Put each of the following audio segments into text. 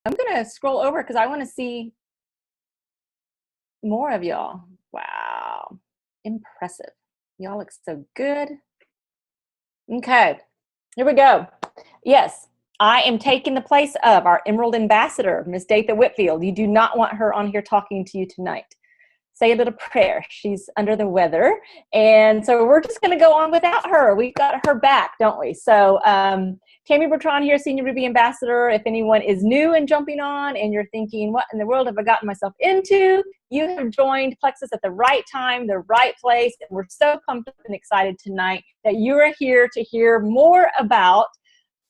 I'm going to scroll over because I want to see more of y'all. Wow. Impressive. Y'all look so good. Okay. Here we go. Yes, I am taking the place of our Emerald Ambassador, Miss Datha Whitfield. You do not want her on here talking to you tonight. Say a little prayer. She's under the weather. And so we're just going to go on without her. We've got her back, don't we? So Tammy Bertrand here, Senior Ruby Ambassador. If anyone is new and jumping on and you're thinking, what in the world have I gotten myself into? You have joined Plexus at the right time, the right place. And we're so pumped up and excited tonight that you are here to hear more about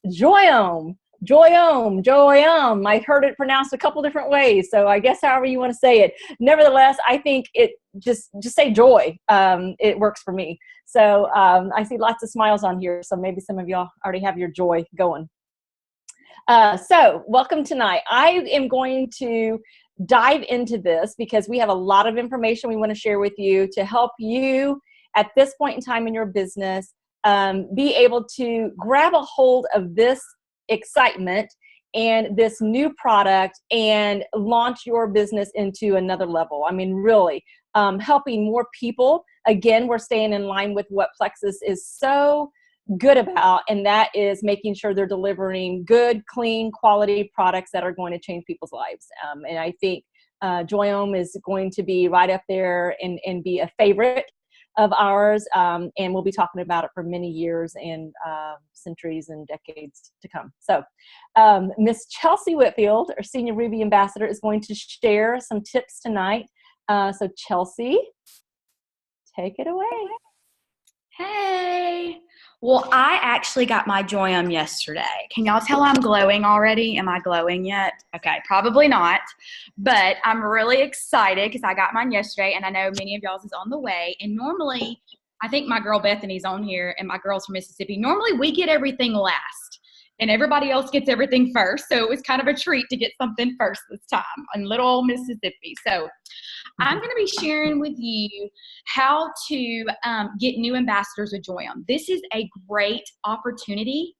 Joyome. Joyome. I've heard it pronounced a couple different ways, so I guess however you want to say it. Nevertheless, I think it just say joy. It works for me. So I see lots of smiles on here, so maybe some of y'all already have your joy going. So welcome tonight. I am going to dive into this because we have a lot of information we want to share with you to help you at this point in time in your business be able to grab a hold of this excitement and this new product and launch your business into another level. I mean, really helping more people. Again, we're staying in line with what Plexus is so good about, and that is making sure they're delivering good, clean, quality products that are going to change people's lives. And I think Joyome is going to be right up there and be a favorite of ours, and we'll be talking about it for many years and centuries and decades to come. So Miss Chelsea Whitfield, our Senior Ruby Ambassador, is going to share some tips tonight. So Chelsea, take it away. Hey. Well, I actually got my Joyome yesterday. Can y'all tell I'm glowing already? Am I glowing yet? Okay, probably not. But I'm really excited because I got mine yesterday, and I know many of y'all's is on the way. And normally, I think my girl Bethany's on here, and my girls from Mississippi. Normally, we get everything last, and everybody else gets everything first. So it was kind of a treat to get something first this time in little old Mississippi. So I'm going to be sharing with you how to get new ambassadors with Joyome. This is a great opportunity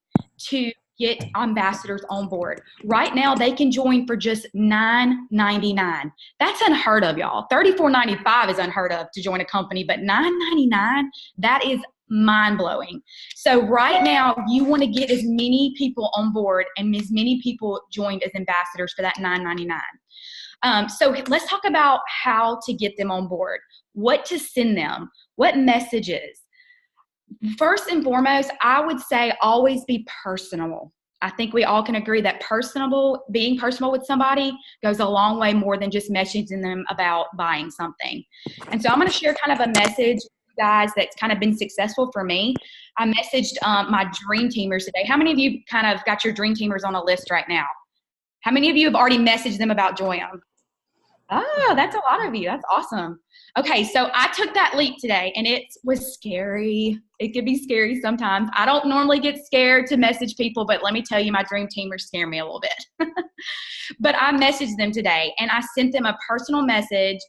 to get ambassadors on board. Right now, they can join for just $9.99. That's unheard of, y'all. $34.95 is unheard of to join a company, but $9.99, that is mind-blowing. So right now, you want to get as many people on board and as many people joined as ambassadors for that $9.99. So let's talk about how to get them on board, what to send them, what messages. First and foremost, I would say always be personable. I think we all can agree that being personal with somebody goes a long way more than just messaging them about buying something. And so I'm going to share kind of a message, guys, that's kind of been successful for me. I messaged my dream teamers today. How many of you kind of got your dream teamers on a list right now? How many of you have already messaged them about Joyome? Oh, that's a lot of you. That's awesome. Okay, so I took that leap today, and it was scary. It could be scary sometimes. I don't normally get scared to message people, but let me tell you, my dream teamers scare me a little bit. But I messaged them today, and I sent them a personal message,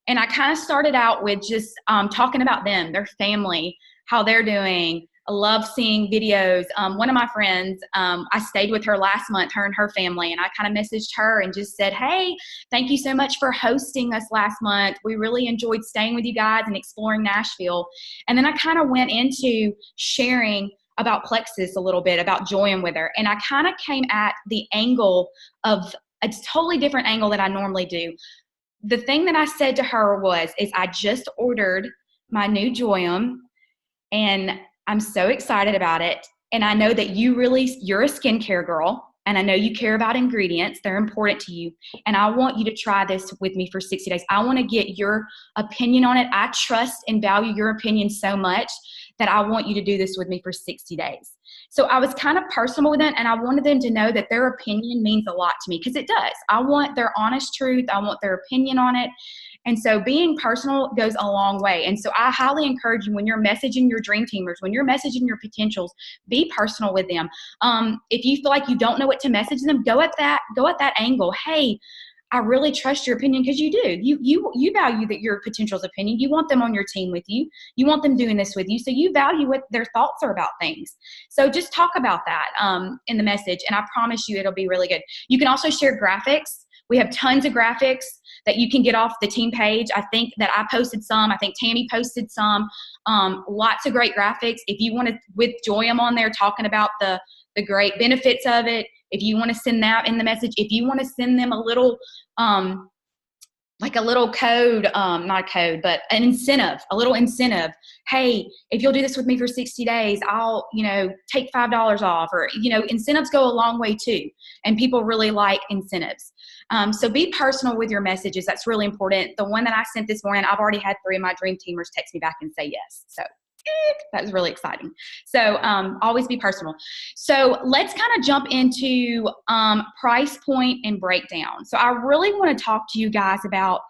and I kind of started out with just talking about them, their family, how they're doing. I love seeing videos. One of my friends, I stayed with her last month, her and her family, and I kind of messaged her and just said, hey, thank you so much for hosting us last month. We really enjoyed staying with you guys and exploring Nashville. And then I kind of went into sharing about Plexus a little bit, about Joyome with her. And I kind of came at the angle of a totally different angle than I normally do. The thing that I said to her is I just ordered my new Joyome, and I'm so excited about it. And I know that you're a skincare girl, and I know you care about ingredients. They're important to you. And I want you to try this with me for 60 days. I want to get your opinion on it. I trust and value your opinion so much that I want you to do this with me for 60 days. So I was kind of personal with them, and I wanted them to know that their opinion means a lot to me, because it does. I want their honest truth. I want their opinion on it. And so being personal goes a long way. And so I highly encourage you, when you're messaging your dream teamers, when you're messaging your potentials, be personal with them. If you feel like you don't know what to message them, go at that angle. Hey, I really trust your opinion, because you do. You value that your potential's opinion. You want them on your team with you. You want them doing this with you. So you value what their thoughts are about things. So just talk about that in the message, and I promise you it'll be really good. You can also share graphics. We have tons of graphics that you can get off the team page. I think that I posted some. I think Tammy posted some. Lots of great graphics. If you want to, with Joyome on there talking about the great benefits of it, if you want to send that in the message, if you want to send them a little, like a little code, not a code, but an incentive, a little incentive. Hey, if you'll do this with me for 60 days, I'll, take $5 off, or, incentives go a long way too. And people really like incentives. So be personal with your messages. That's really important. The one that I sent this morning, I've already had 3 of my dream teamers text me back and say yes. So that was really exciting. So always be personal. So let's kind of jump into price point and breakdown. So I really want to talk to you guys about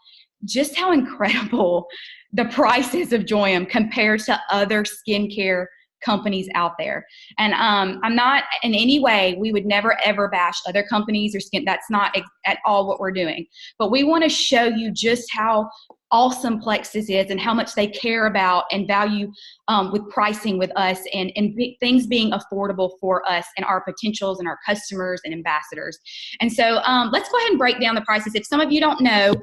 just how incredible the prices of Joyome compared to other skincare companies out there. And I'm not in any way, we would never ever bash other companies or skin. That's not at all what we're doing. But we want to show you just how awesome Plexus is and how much they care about and value with pricing with us, and things being affordable for us and our potentials and our customers and ambassadors. And so let's go ahead and break down the prices. If some of you don't know,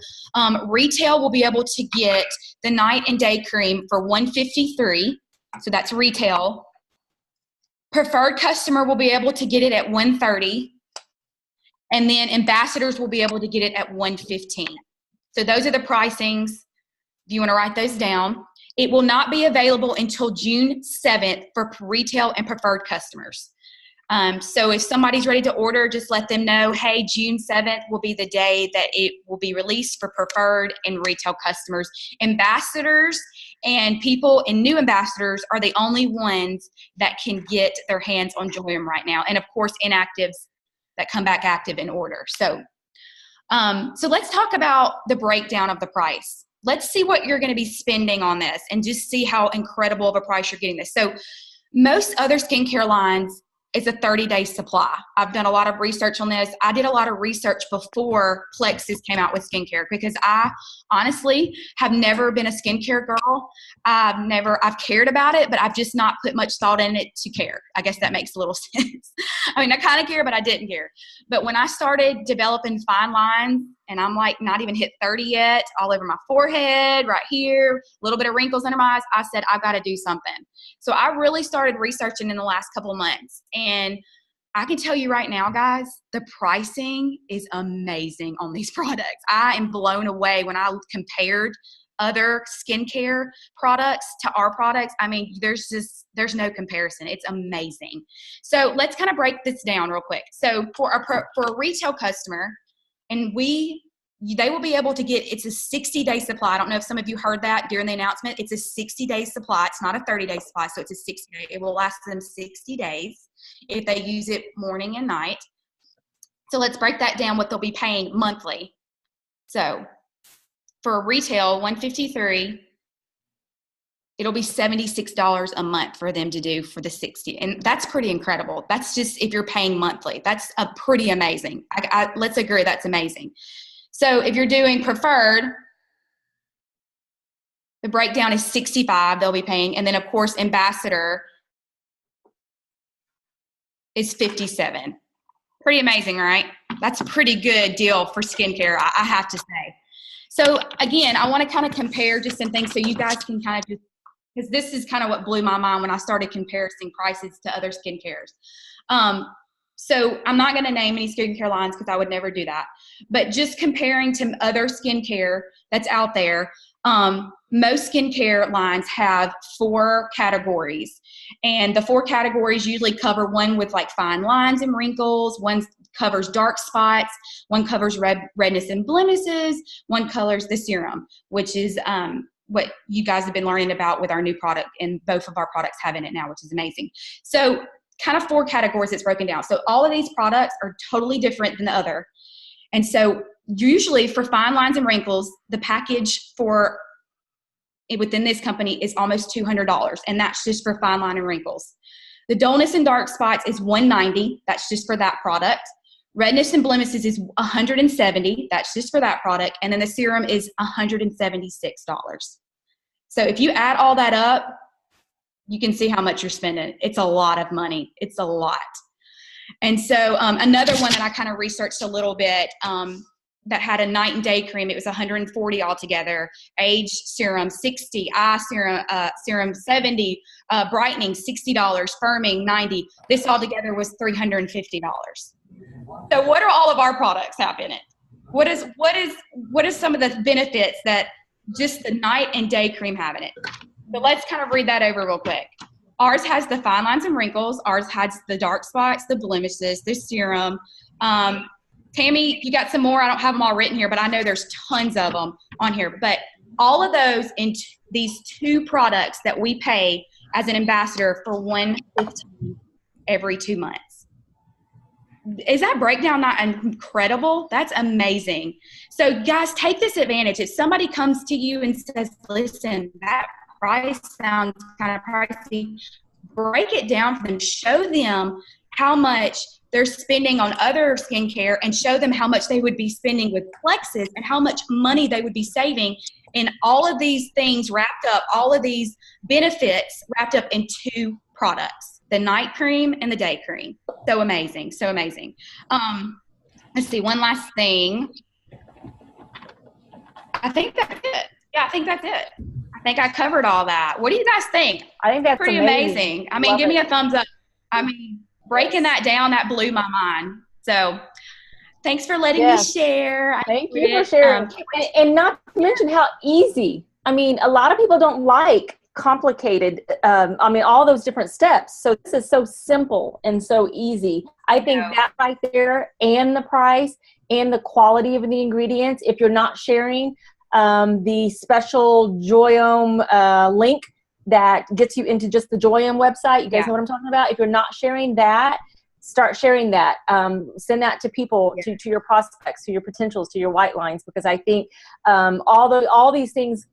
retail will be able to get the night and day cream for $153. So that's retail. Preferred customer will be able to get it at $130. And then ambassadors will be able to get it at $115. So those are the pricings. If you want to write those down. It will not be available until June 7th for retail and preferred customers. So if somebody's ready to order, just let them know, hey, June 7th will be the day that it will be released for preferred and retail customers. Ambassadors and people and new ambassadors are the only ones that can get their hands on Joyome right now. And of course, inactives that come back active in order. So let's talk about the breakdown of the price. Let's see what you're going to be spending on this and just see how incredible of a price you're getting this. So most other skincare lines, it's a 30-day supply. I've done a lot of research on this. I did a lot of research before Plexus came out with skincare, because I honestly have never been a skincare girl. I've cared about it, but I've just not put much thought in it to care. I guess that makes a little sense. I mean, I kind of care, but I didn't care. But when I started developing fine lines, and I'm like not even hit 30 yet, all over my forehead, right here, a little bit of wrinkles under my eyes, I said, I've got to do something. So I really started researching in the last couple of months. And I can tell you right now, guys, the pricing is amazing on these products. I am blown away when I compared other skincare products to our products. I mean, there's no comparison. It's amazing. So let's kind of break this down real quick. So for a retail customer, and they will be able to get, it's a 60-day supply. I don't know if some of you heard that during the announcement. It's a 60-day supply. It's not a 30-day supply, so it's a 60-day. It will last them 60 days if they use it morning and night. So let's break that down, what they'll be paying monthly. So for retail, $153, it'll be $76 a month for them to do for the 60. And that's pretty incredible. That's just if you're paying monthly. That's a pretty amazing. Let's agree that's amazing. So if you're doing preferred, the breakdown is $65 they'll be paying. And then, of course, ambassador is $57. Pretty amazing, right? That's a pretty good deal for skincare, I have to say. So, again, I want to kind of compare just some things so you guys can kind of just, because this is kind of what blew my mind when I started comparing prices to other skincare. So I'm not going to name any skincare lines because I would never do that. But just comparing to other skincare that's out there, most skincare lines have 4 categories. And the 4 categories usually cover one with like fine lines and wrinkles, one covers dark spots, one covers redness and blemishes, one covers the serum, which is what you guys have been learning about with our new product, and both of our products have in it now, which is amazing. So kind of 4 categories it's broken down. So all of these products are totally different than the other. And so usually for fine lines and wrinkles, the package for within this company is almost $200, and that's just for fine line and wrinkles. The dullness and dark spots is $190. That's just for that product. Redness and blemishes is $170. That's just for that product. And then the serum is $176. So if you add all that up, you can see how much you're spending. It's a lot of money. It's a lot. And so another one that I kind of researched a little bit that had a night and day cream, it was $140 altogether. Age serum, $60. Eye serum, $70. Brightening, $60. Firming, $90. This altogether was $350. So what are all of our products have in it? What is some of the benefits that just the night and day cream have in it? So let's kind of read that over real quick. Ours has the fine lines and wrinkles. Ours has the dark spots, the blemishes, the serum. Tammy, you got some more? I don't have them all written here, but I know there's tons of them on here. But all of those in these two products that we pay as an ambassador for $115 every 2 months. Is that breakdown not incredible? That's amazing. So guys, take this advantage. If somebody comes to you and says, listen, that price sounds kind of pricey, break it down for them. Show them how much they're spending on other skincare and show them how much they would be spending with Plexus and how much money they would be saving in all of these things wrapped up, all of these benefits wrapped up in two products, the night cream and the day cream. So amazing. So amazing. Let's see, one last thing. I think that's it. Yeah, I think that's it. I think I covered all that. What do you guys think? I think that's pretty amazing. I mean, give me a thumbs up. I mean, breaking that down, that blew my mind. So thanks for letting me share. Thank you for sharing. And not to mention how easy. I mean, a lot of people don't like complicated, all those different steps. So this is so simple and so easy. I think that right there, and the price and the quality of the ingredients, if you're not sharing the special Joyome link that gets you into just the Joyome website. You guys know what I'm talking about? If you're not sharing that, start sharing that. Send that to people, to your prospects, to your potentials, to your white lines, because I think all these things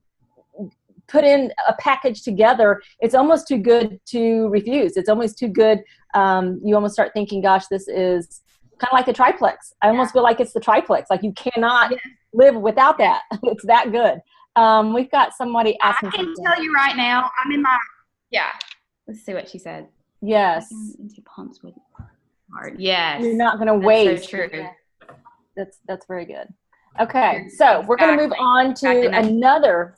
put in a package together, it's almost too good to refuse. It's almost too good. You almost start thinking, gosh, this is kind of like a triplex. I almost feel like it's the triplex. Like you cannot live without that. It's that good. We've got somebody asking. I can tell you right now, I'm in my, let's see what she said. Yes. Into pumps with hard. Yes. You're not going to waste. So true. That's very good. Okay. So we're going to move on to another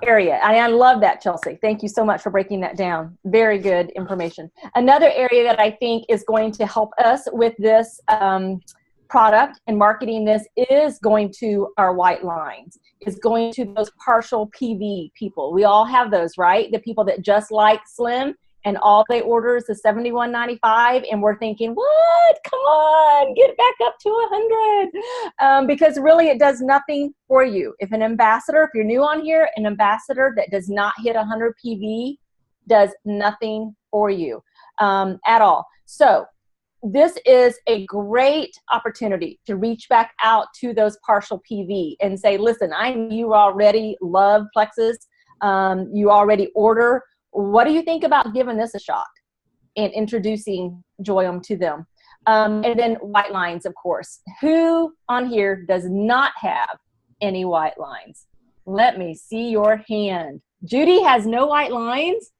area. I love that, Chelsea. Thank you so much for breaking that down. Very good information. Another area that I think is going to help us with this product and marketing this is going to our white lines, is going to those partial PV people. We all have those, right? The people that just like Slim and all they order is the $71.95, and we're thinking, what? Come on, get back up to 100. Because really it does nothing for you. If an ambassador, if you're new on here, an ambassador that does not hit 100 PV does nothing for you at all. So this is a great opportunity to reach back out to those partial PV and say, listen, I know you already love Plexus. You already order. What do you think about giving this a shot and introducing Joyome to them? And then white lines, of course. Who on here does not have any white lines? Let me see your hand. Judy has no white lines?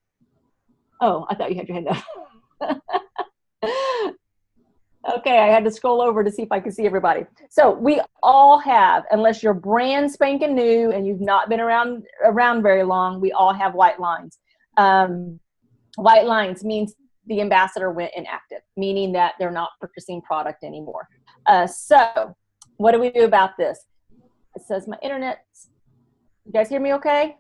Oh, I thought you had your hand up. Okay, I had to scroll over to see if I could see everybody. So we all have, unless you're brand spanking new and you've not been around very long, we all have white lines. White lines means the ambassador went inactive, meaning that they're not purchasing product anymore. So what do we do about this? It says my internet. You guys hear me okay?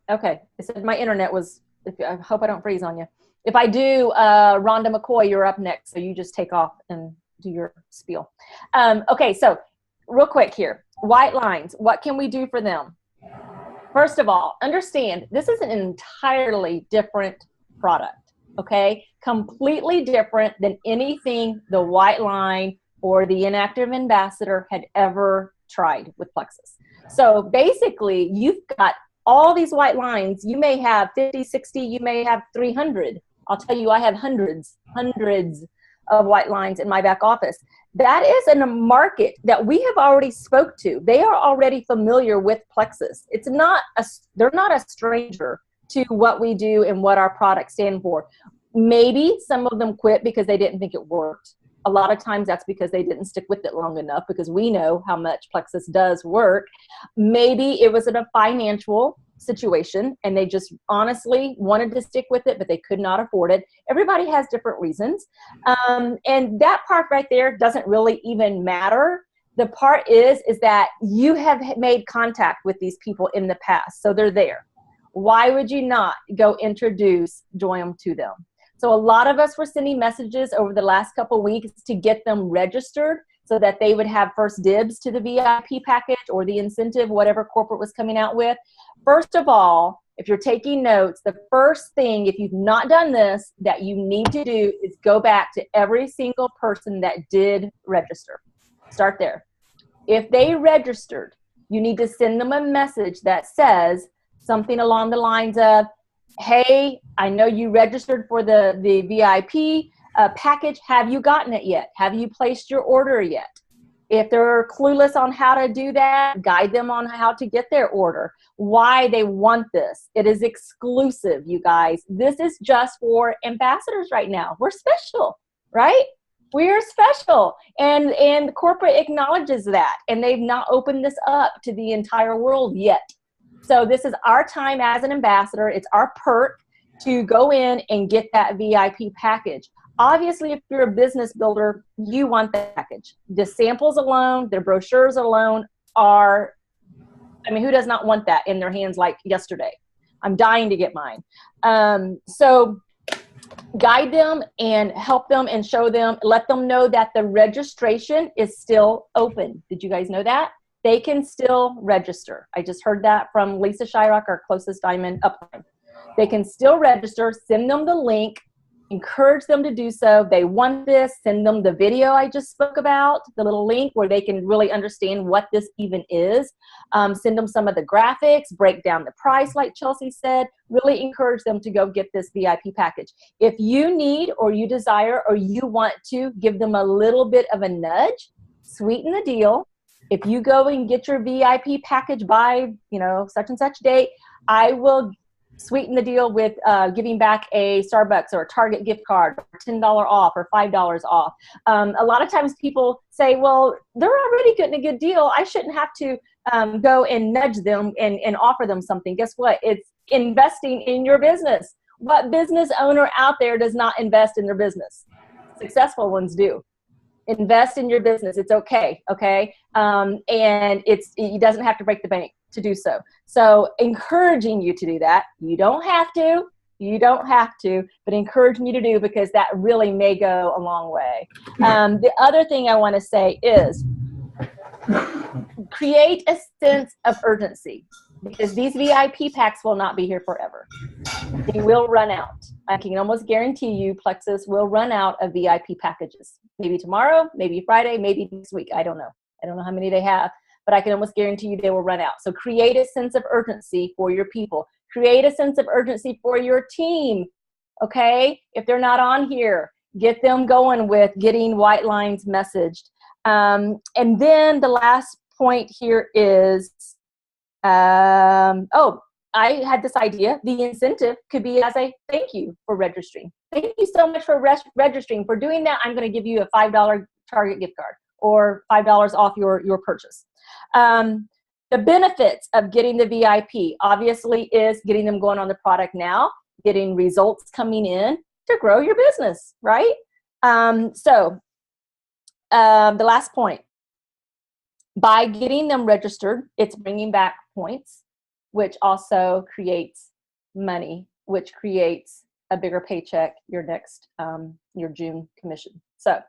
Okay, it said my internet was, I hope I don't freeze on you. If I do, Rhonda McCoy, you're up next, so you just take off and do your spiel. Okay, so real quick here, white lines, what can we do for them? First of all, understand this is an entirely different product, okay? Completely different than anything the white line or the inactive ambassador had ever tried with Plexus. So basically, you've got all these white lines. You may have 50, 60, you may have 300. I'll tell you, I have hundreds of white lines in my back office. That is in a market that we have already spoke to. They are already familiar with Plexus. They're not a stranger to what we do and what our products stand for. Maybe some of them quit because they didn't think it worked. A lot of times that's because they didn't stick with it long enough, because we know how much Plexus does work. Maybe it was in a financial situation and they just honestly wanted to stick with it, but they could not afford it. Everybody has different reasons. And that part right there doesn't really even matter. The part is that you have made contact with these people in the past, so they're there. Why would you not go introduce Joyome to them? So a lot of us were sending messages over the last couple of weeks to get them registered so that they would have first dibs to the VIP package or the incentive, whatever corporate was coming out with. First of all, if you're taking notes, the first thing, if you've not done this, that you need to do is go back to every single person that did register. Start there. If they registered, you need to send them a message that says something along the lines of, hey, I know you registered for the VIP package. Have you gotten it yet? Have you placed your order yet? If they're clueless on how to do that, guide them on how to get their order, why they want this. It is exclusive, you guys. This is just for ambassadors right now. We're special, right? We're special. And corporate acknowledges that. And they've not opened this up to the entire world yet. So this is our time as an ambassador. It's our perk to go in and get that VIP package. Obviously, if you're a business builder, you want that package. The samples alone, the brochures alone are, I mean, who does not want that in their hands like yesterday? I'm dying to get mine. So guide them and help them and show them, let them know that the registration is still open. Did you guys know that? They can still register. I just heard that from Lisa Shyrock, our closest diamond upline. They can still register. Send them the link. Encourage them to do so. They want this. Send them the video I just spoke about, the little link where they can really understand what this even is. Send them some of the graphics. Break down the price, like Chelsea said. Really encourage them to go get this VIP package. If you need or you desire or you want to give them a little bit of a nudge, sweeten the deal. If you go and get your VIP package by, such and such date, I will sweeten the deal with giving back a Starbucks or a Target gift card, or $10 off or $5 off. A lot of times people say, well, they're already getting a good deal. I shouldn't have to go and nudge them and offer them something. Guess what? It's investing in your business. What business owner out there does not invest in their business? Successful ones do. Invest in your business. It's okay. And it doesn't have to break the bank to do so. So encouraging you to do that. You don't have to, but encouraging you to do, because that really may go a long way. The other thing I want to say is create a sense of urgency, because these VIP packs will not be here forever. They will run out. I can almost guarantee you Plexus will run out of VIP packages. Maybe tomorrow, maybe Friday, maybe this week. I don't know. I don't know how many they have, but I can almost guarantee you they will run out. So create a sense of urgency for your people. Create a sense of urgency for your team, okay? If they're not on here, get them going with getting white lines messaged. And then the last point here is, I had this idea. The incentive could be as a thank you for registering. Thank you so much for registering. For doing that, I'm going to give you a $5 Target gift card or $5 off your purchase. The benefits of getting the VIP obviously is getting them going on the product now, getting results coming in to grow your business, right? The last point, by getting them registered, it's bringing back points, which also creates money, which creates a bigger paycheck your next, your June commission. So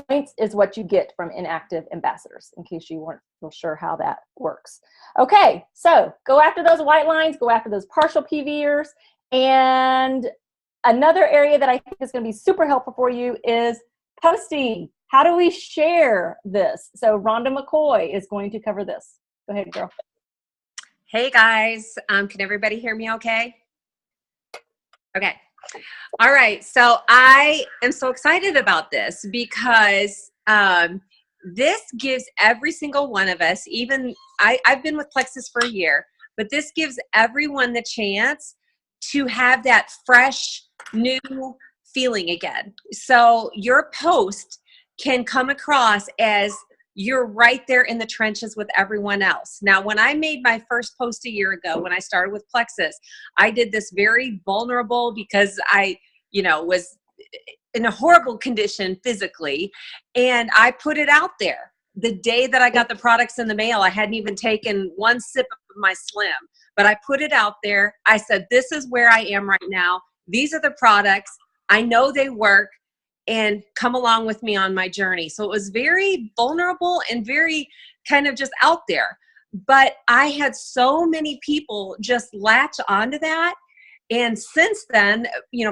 points is what you get from inactive ambassadors, in case you weren't real sure how that works. Okay, so go after those white lines, go after those partial PVers. And another area that I think is going to be super helpful for you is posting. How do we share this? So Rhonda McCoy is going to cover this. Go ahead, girl. Hey guys, can everybody hear me okay? Okay, All right. So I am so excited about this because this gives every single one of us, even I've been with Plexus for a year, but this gives everyone the chance to have that fresh, new feeling again. So your post can come across as you're right there in the trenches with everyone else. Now, when I made my first post a year ago, when I started with Plexus, I did this very vulnerable because I, was in a horrible condition physically. And I put it out there. The day that I got the products in the mail, I hadn't even taken one sip of my Slim, but I put it out there. I said, this is where I am right now. These are the products. I know they work, and come along with me on my journey. So it was very vulnerable and very kind of just out there. But I had so many people just latch onto that. And since then,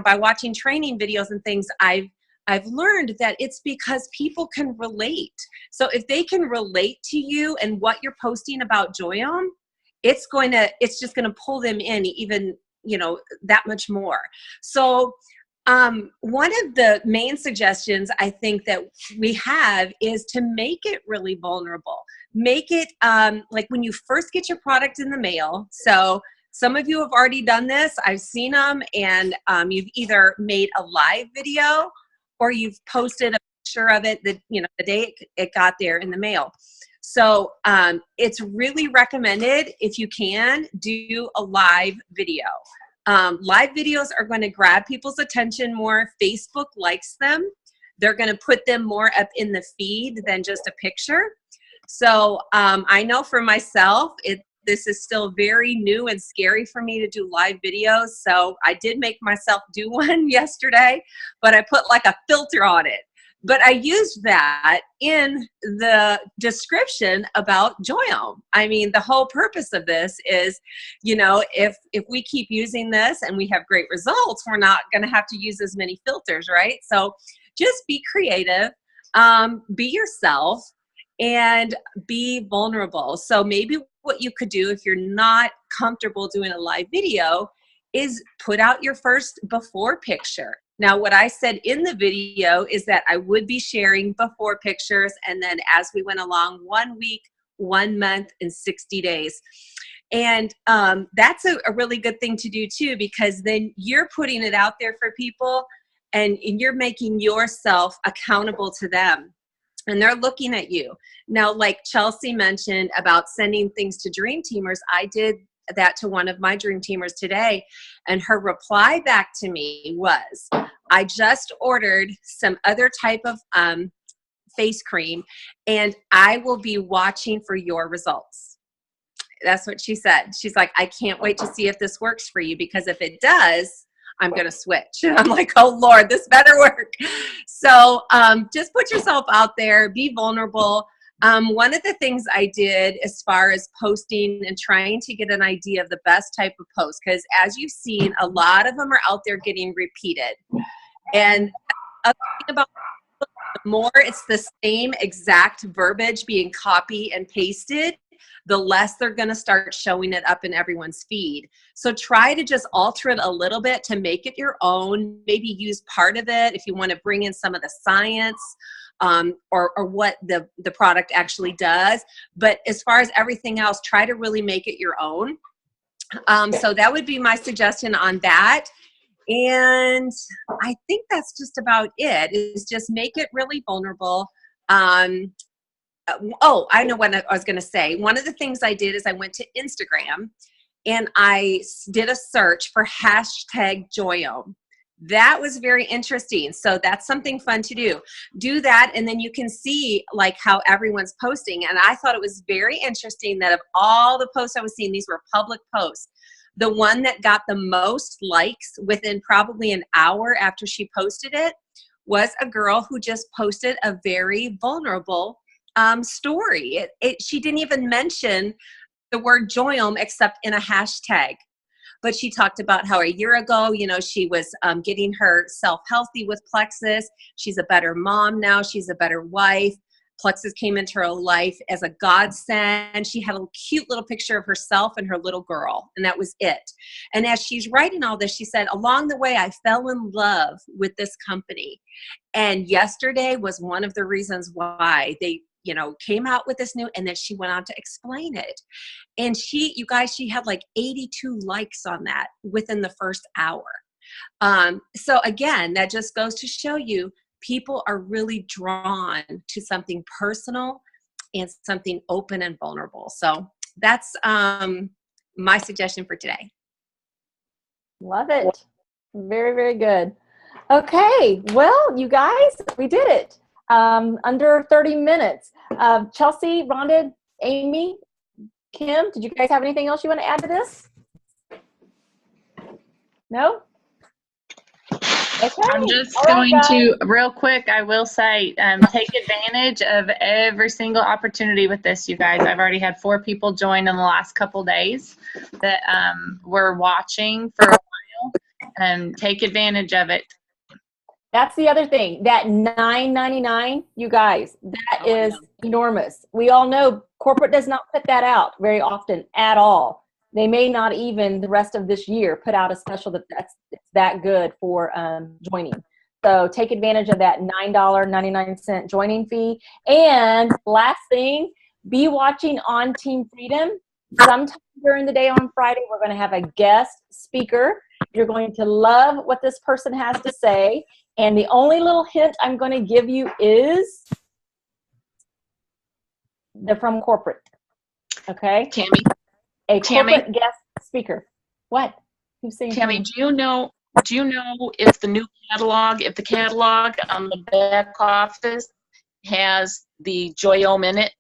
by watching training videos and things, I've learned that it's because people can relate. So if they can relate to you and what you're posting about Joyome, it's just going to pull them in even, that much more. So one of the main suggestions I think that we have is to make it really vulnerable. Make it like when you first get your product in the mail. So some of you have already done this. I've seen them, and you've either made a live video or you've posted a picture of it the day it got there in the mail. So it's really recommended, if you can, do a live video. Live videos are going to grab people's attention more. Facebook likes them. They're going to put them more up in the feed than just a picture. So I know for myself, this is still very new and scary for me to do live videos. So I did make myself do one yesterday, but I put like a filter on it. But I used that in the description about Joyome. I mean, the whole purpose of this is, if we keep using this and we have great results, we're not going to have to use as many filters, right? So just be creative, be yourself, and be vulnerable. So maybe what you could do if you're not comfortable doing a live video is put out your first before picture. Now, what I said in the video is that I would be sharing before pictures, and then as we went along, 1 week, 1 month, and 60 days. And that's a really good thing to do too, because then you're putting it out there for people, and you're making yourself accountable to them. And they're looking at you. Now, like Chelsea mentioned about sending things to Dream Teamers, I did that to one of my Dream Teamers today. And her reply back to me was, I just ordered some other type of face cream, and I will be watching for your results. That's what she said. She's like, I can't wait to see if this works for you, because if it does, I'm going to switch. And I'm like, oh Lord, this better work. So just put yourself out there, be vulnerable. One of the things I did as far as posting and trying to get an idea of the best type of post, because as you've seen, a lot of them are out there getting repeated. And the thing about the more it's the same exact verbiage being copied and pasted, the less they're going to start showing it up in everyone's feed. So try to just alter it a little bit to make it your own. Maybe use part of it if you want to bring in some of the science or what the product actually does. But as far as everything else, try to really make it your own. So that would be my suggestion on that. And I think that's just about it, is just make it really vulnerable. Oh, I know what I was going to say. One of the things I did is I went to Instagram and I did a search for hashtag Joyome. That was very interesting. So that's something fun to do. Do that, and then you can see like how everyone's posting. And I thought it was very interesting that of all the posts I was seeing, these were public posts. The one that got the most likes within probably an hour after she posted it was a girl who just posted a very vulnerable story. She didn't even mention the word Joyome except in a hashtag. But she talked about how a year ago, she was getting herself healthy with Plexus. She's a better mom now. She's a better wife. Plexus came into her life as a godsend. She had a cute little picture of herself and her little girl, and that was it. And as she's writing all this, she said, along the way, I fell in love with this company. And yesterday was one of the reasons why they, you know, came out with this new, and then she went on to explain it. And you guys, she had like 82 likes on that within the first hour. So again, that just goes to show you, people are really drawn to something personal and something open and vulnerable. So that's my suggestion for today. Love it. Very, very good. Okay. Well, you guys, we did it. Under 30 minutes. Chelsea, Rhonda, Amy, Kim, did you guys have anything else you want to add to this? No? Okay. I'm just All right, going guys. to, real quick, I will say, take advantage of every single opportunity with this, you guys. I've already had 4 people join in the last couple days that were watching for a while. Take advantage of it. That's the other thing. That $9.99, you guys, that is enormous. We all know corporate does not put that out very often at all. They may not even the rest of this year put out a special that's that good for joining. So take advantage of that $9.99 joining fee. And last thing, be watching on Team Freedom. Sometime during the day on Friday, we're going to have a guest speaker. You're going to love what this person has to say. And the only little hint I'm going to give you is they're from corporate. Okay? Tammy, A corporate guest speaker. What? Who's saying? Tammy, do you know if the catalog on the back office has the Joyome in it?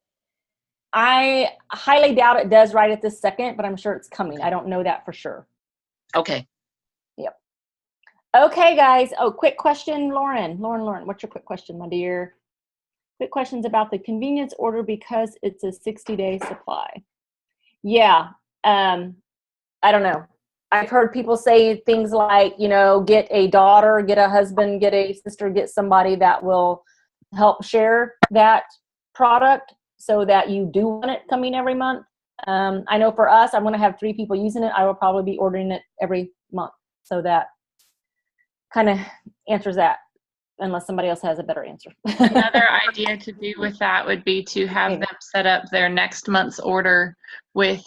I highly doubt it does right at this second, but I'm sure it's coming. I don't know that for sure. Okay. Yep. Okay, guys. Oh, quick question, Lauren. Lauren, what's your quick question, my dear? Quick questions about the convenience order because it's a 60-day supply. Yeah. I don't know. I've heard people say things like, you know, get a daughter, get a husband, get a sister, get somebody that will help share that product so that you do want it coming every month. I know for us, I'm going to have 3 people using it. I will probably be ordering it every month. So that kind of answers that, unless somebody else has a better answer. Another idea to do with that would be to have them set up their next month's order with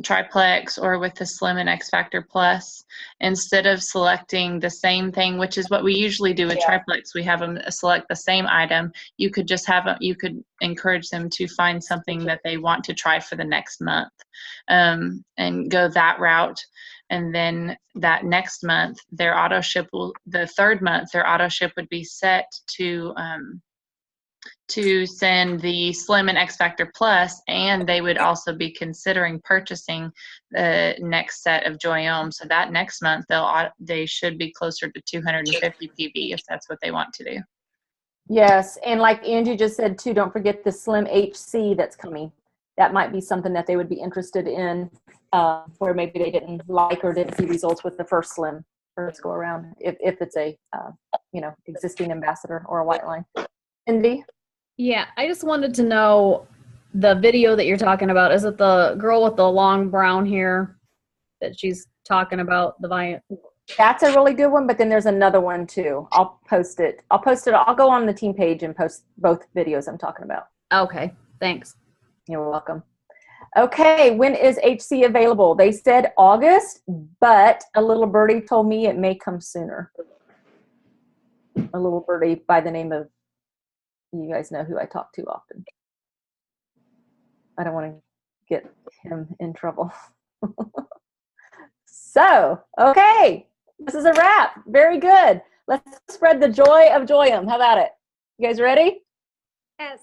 Triplex or with the Slim and X Factor Plus, instead of selecting the same thing, which is what we usually do with Triplex. We have them select the same item. You could just you could encourage them to find something that they want to try for the next month, and go that route. And then that next month, their auto ship the 3rd month, their auto ship would be set to send the Slim and X Factor Plus, and they would also be considering purchasing the next set of Joyome. So that next month, they should be closer to 250 PV if that's what they want to do. Yes, and like Angie just said too, don't forget the Slim HC that's coming. That might be something that they would be interested in, where maybe they didn't like or didn't see results with the first Slim first go around, if it's a existing ambassador or a white line. Indy? Yeah, I just wanted to know the video that you're talking about. Is it the girl with the long brown hair that she's talking about, the Viant? That's a really good one, but then there's another one too. I'll post it. I'll go on the team page and post both videos I'm talking about. Okay, thanks. You're welcome. Okay, when is HC available? They said August, but a little birdie told me it may come sooner. A little birdie by the name of, you guys know who I talk to often. I don't want to get him in trouble. So, okay, this is a wrap. Very good. Let's spread the joy of Joyome. How about it? You guys ready? Yes.